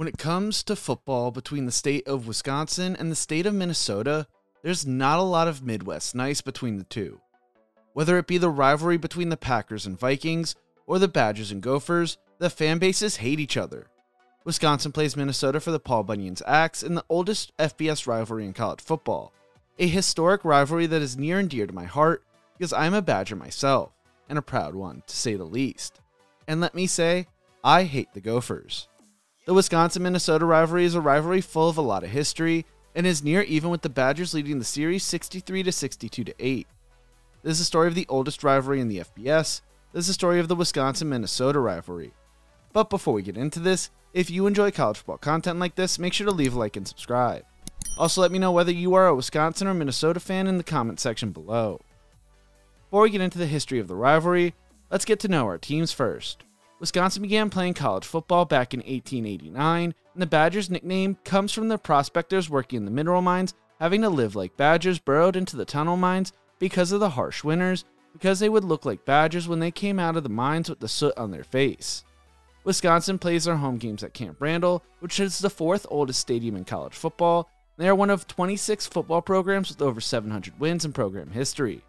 When it comes to football between the state of Wisconsin and the state of Minnesota, there's not a lot of Midwest nice between the two. Whether it be the rivalry between the Packers and Vikings or the Badgers and Gophers, the fan bases hate each other. Wisconsin plays Minnesota for the Paul Bunyan's Axe in the oldest FBS rivalry in college football, a historic rivalry that is near and dear to my heart because I'm a Badger myself, and a proud one to say the least. And let me say, I hate the Gophers. The Wisconsin-Minnesota rivalry is a rivalry full of a lot of history and is near even with the Badgers leading the series 63-62-8. This is the story of the oldest rivalry in the FBS. This is the story of the Wisconsin-Minnesota rivalry. But before we get into this, if you enjoy college football content like this, make sure to leave a like and subscribe. Also, let me know whether you are a Wisconsin or Minnesota fan in the comment section below. Before we get into the history of the rivalry, let's get to know our teams first. Wisconsin began playing college football back in 1889, and the Badgers' nickname comes from the prospectors working in the mineral mines having to live like badgers burrowed into the tunnel mines because of the harsh winters, because they would look like badgers when they came out of the mines with the soot on their face. Wisconsin plays their home games at Camp Randall, which is the fourth oldest stadium in college football. They are one of 26 football programs with over 700 wins in program history.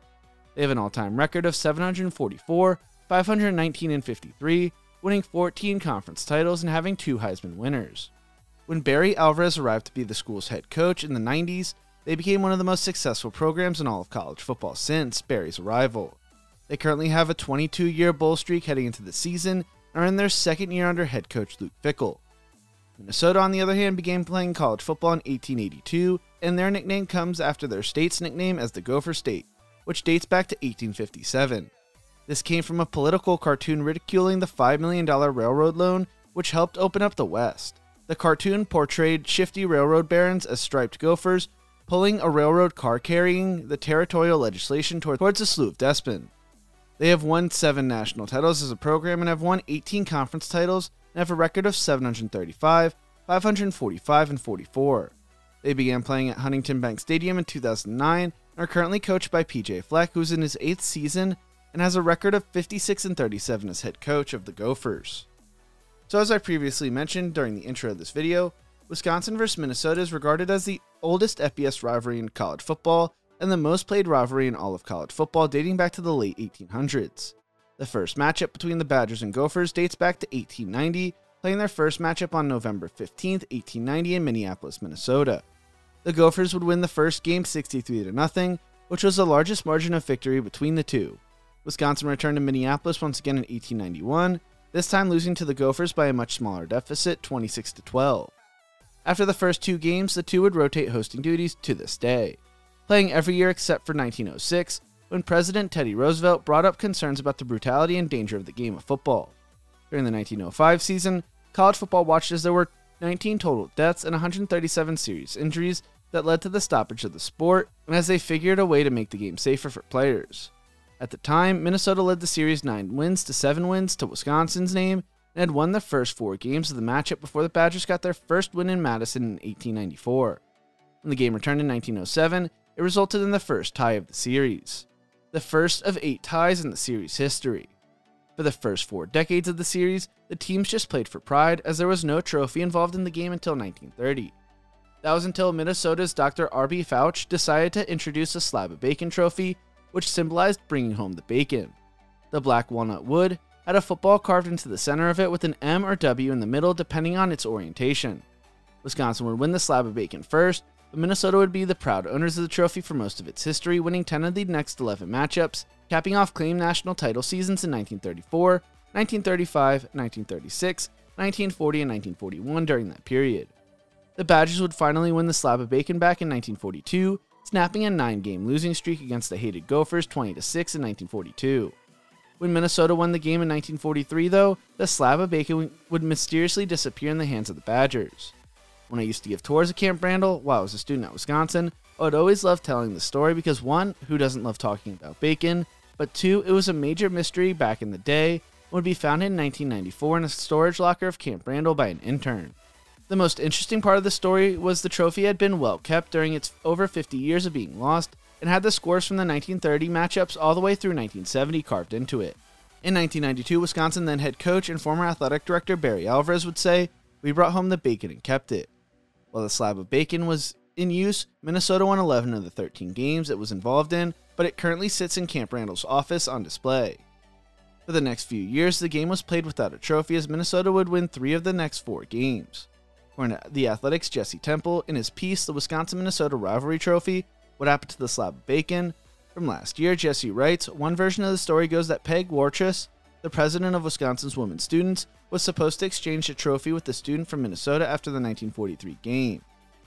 They have an all-time record of 744, 519 and 53, winning 14 conference titles and having 2 Heisman winners. When Barry Alvarez arrived to be the school's head coach in the 90s, they became one of the most successful programs in all of college football since Barry's arrival. They currently have a 22-year bowl streak heading into the season and are in their second year under head coach Luke Fickell. Minnesota, on the other hand, began playing college football in 1882, and their nickname comes after their state's nickname as the Gopher State, which dates back to 1857. This came from a political cartoon ridiculing the $5 million railroad loan, which helped open up the West. The cartoon portrayed shifty railroad barons as striped gophers, pulling a railroad car carrying the territorial legislation towards a slew of despond. They have won 7 national titles as a program and have won 18 conference titles and have a record of 735, 545, and 44. They began playing at Huntington Bank Stadium in 2009 and are currently coached by PJ Fleck, who's in his 8th season and has a record of 56-37 as head coach of the Gophers. So as I previously mentioned during the intro of this video, Wisconsin vs. Minnesota is regarded as the oldest FBS rivalry in college football and the most played rivalry in all of college football dating back to the late 1800s. The first matchup between the Badgers and Gophers dates back to 1890, playing their first matchup on November 15, 1890 in Minneapolis, Minnesota. The Gophers would win the first game 63-0, which was the largest margin of victory between the two. Wisconsin returned to Minneapolis once again in 1891, this time losing to the Gophers by a much smaller deficit, 26-12. After the first 2 games, the two would rotate hosting duties to this day, playing every year except for 1906, when President Teddy Roosevelt brought up concerns about the brutality and danger of the game of football. During the 1905 season, college football watched as there were 19 total deaths and 137 serious injuries that led to the stoppage of the sport, and as they figured a way to make the game safer for players. At the time, Minnesota led the series 9 wins to 7 wins to Wisconsin's name and had won the first 4 games of the matchup before the Badgers got their first win in Madison in 1894. When the game returned in 1907, it resulted in the first tie of the series, the first of 8 ties in the series history. For the first 4 decades of the series, the teams just played for pride as there was no trophy involved in the game until 1930. That was until Minnesota's Dr. R.B. Fauch decided to introduce a slab of bacon trophy, which symbolized bringing home the bacon. The black walnut wood had a football carved into the center of it with an M or W in the middle depending on its orientation. Wisconsin would win the slab of bacon first, but Minnesota would be the proud owners of the trophy for most of its history, winning 10 of the next 11 matchups, capping off claimed national title seasons in 1934, 1935, 1936, 1940, and 1941 during that period. The Badgers would finally win the slab of bacon back in 1942, snapping a 9-game losing streak against the hated Gophers 20-6 in 1942. When Minnesota won the game in 1943, though, the slab of bacon would mysteriously disappear in the hands of the Badgers. When I used to give tours at Camp Randall while I was a student at Wisconsin, I would always love telling the story because 1, who doesn't love talking about bacon, but 2, it was a major mystery back in the day and would be found in 1994 in a storage locker of Camp Randall by an intern. The most interesting part of the story was the trophy had been well kept during its over 50 years of being lost and had the scores from the 1930 matchups all the way through 1970 carved into it. In 1992, Wisconsin then head coach and former athletic director Barry Alvarez would say, We brought home the bacon and kept it. While the slab of bacon was in use, Minnesota won 11 of the 13 games it was involved in, but it currently sits in Camp Randall's office on display. For the next few years, the game was played without a trophy as Minnesota would win 3 of the next 4 games. According to The Athletic's Jesse Temple, in his piece, The Wisconsin-Minnesota Rivalry Trophy, What Happened to the Slab of Bacon? From last year, Jesse writes, one version of the story goes that Peg Warchus, the president of Wisconsin's women's students, was supposed to exchange the trophy with the student from Minnesota after the 1943 game.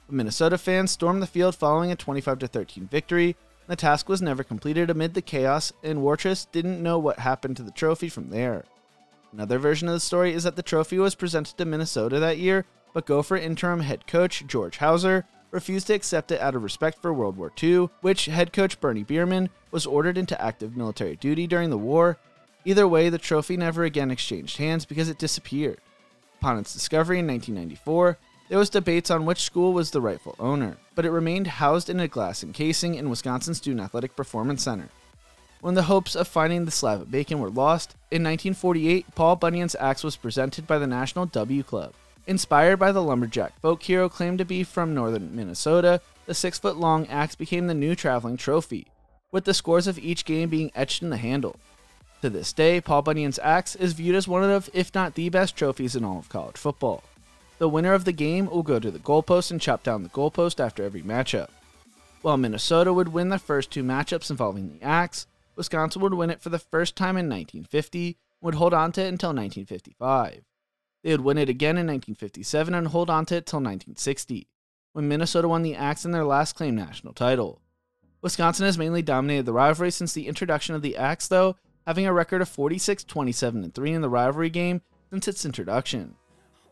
But Minnesota fans stormed the field following a 25-13 victory, and the task was never completed amid the chaos, and Warchus didn't know what happened to the trophy from there. Another version of the story is that the trophy was presented to Minnesota that year, but Gopher interim head coach George Hauser refused to accept it out of respect for World War II, which head coach Bernie Bierman was ordered into active military duty during the war. Either way, the trophy never again exchanged hands because it disappeared. Upon its discovery in 1994, there was debates on which school was the rightful owner, but it remained housed in a glass encasing in Wisconsin Student Athletic Performance Center. When the hopes of finding the slab of bacon were lost, in 1948, Paul Bunyan's axe was presented by the National W Club. Inspired by the lumberjack folk hero claimed to be from northern Minnesota, the 6-foot-long axe became the new traveling trophy, with the scores of each game being etched in the handle. To this day, Paul Bunyan's axe is viewed as one of, if not the best trophies in all of college football. The winner of the game will go to the goalpost and chop down the goalpost after every matchup. While Minnesota would win the first 2 matchups involving the axe, Wisconsin would win it for the first time in 1950 and would hold on to it until 1955. They would win it again in 1957 and hold on to it till 1960, when Minnesota won the axe in their last claimed national title. Wisconsin has mainly dominated the rivalry since the introduction of the axe, though, having a record of 46-27-3 in the rivalry game since its introduction.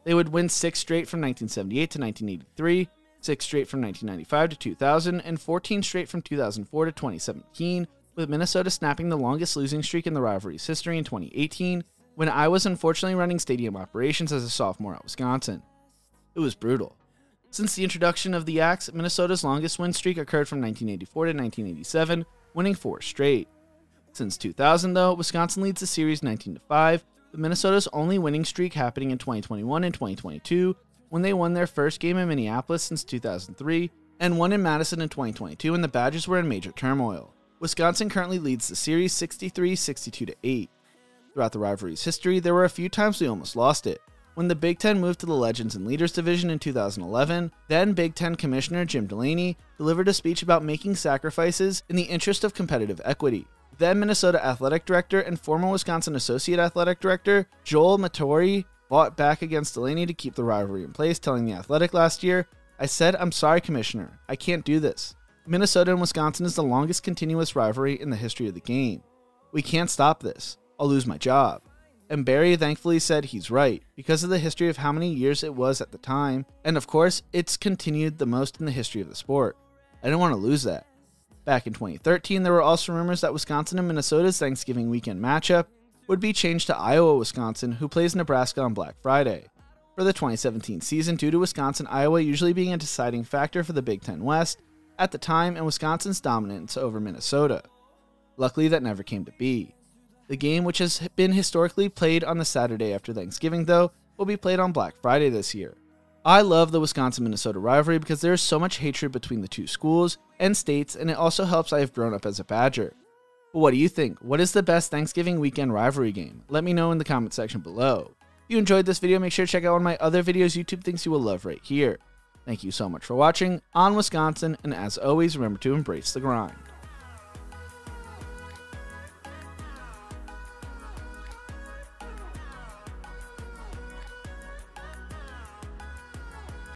They would win 6 straight from 1978 to 1983, 6 straight from 1995 to 2000, and 14 straight from 2004 to 2017, with Minnesota snapping the longest losing streak in the rivalry's history in 2018, when I was unfortunately running stadium operations as a sophomore at Wisconsin. It was brutal. Since the introduction of the axe, Minnesota's longest win streak occurred from 1984 to 1987, winning 4 straight. Since 2000, though, Wisconsin leads the series 19-5, with Minnesota's only winning streak happening in 2021 and 2022, when they won their first game in Minneapolis since 2003, and won in Madison in 2022 when the Badgers were in major turmoil. Wisconsin currently leads the series 63-62-8. Throughout the rivalry's history, there were a few times we almost lost it. When the Big Ten moved to the Legends and Leaders division in 2011, then Big Ten Commissioner Jim Delaney delivered a speech about making sacrifices in the interest of competitive equity. Then Minnesota Athletic Director and former Wisconsin Associate Athletic Director Joel Mattori fought back against Delaney to keep the rivalry in place, telling The Athletic last year, "I said, I'm sorry, Commissioner. I can't do this. Minnesota and Wisconsin is the longest continuous rivalry in the history of the game. We can't stop this. I'll lose my job." And Barry thankfully said he's right, because of the history of how many years it was at the time, and of course, it's continued the most in the history of the sport. I didn't want to lose that. Back in 2013, there were also rumors that Wisconsin and Minnesota's Thanksgiving weekend matchup would be changed to Iowa-Wisconsin, who plays Nebraska on Black Friday. For the 2017 season, due to Wisconsin-Iowa usually being a deciding factor for the Big Ten West at the time and Wisconsin's dominance over Minnesota. Luckily, that never came to be. The game, which has been historically played on the Saturday after Thanksgiving, though, will be played on Black Friday this year. I love the Wisconsin-Minnesota rivalry because there is so much hatred between the two schools and states, and it also helps I have grown up as a Badger. But what do you think? What is the best Thanksgiving weekend rivalry game? Let me know in the comment section below. If you enjoyed this video, make sure to check out one of my other videos YouTube thinks you will love right here. Thank you so much for watching on Wisconsin, and as always, remember to embrace the grind.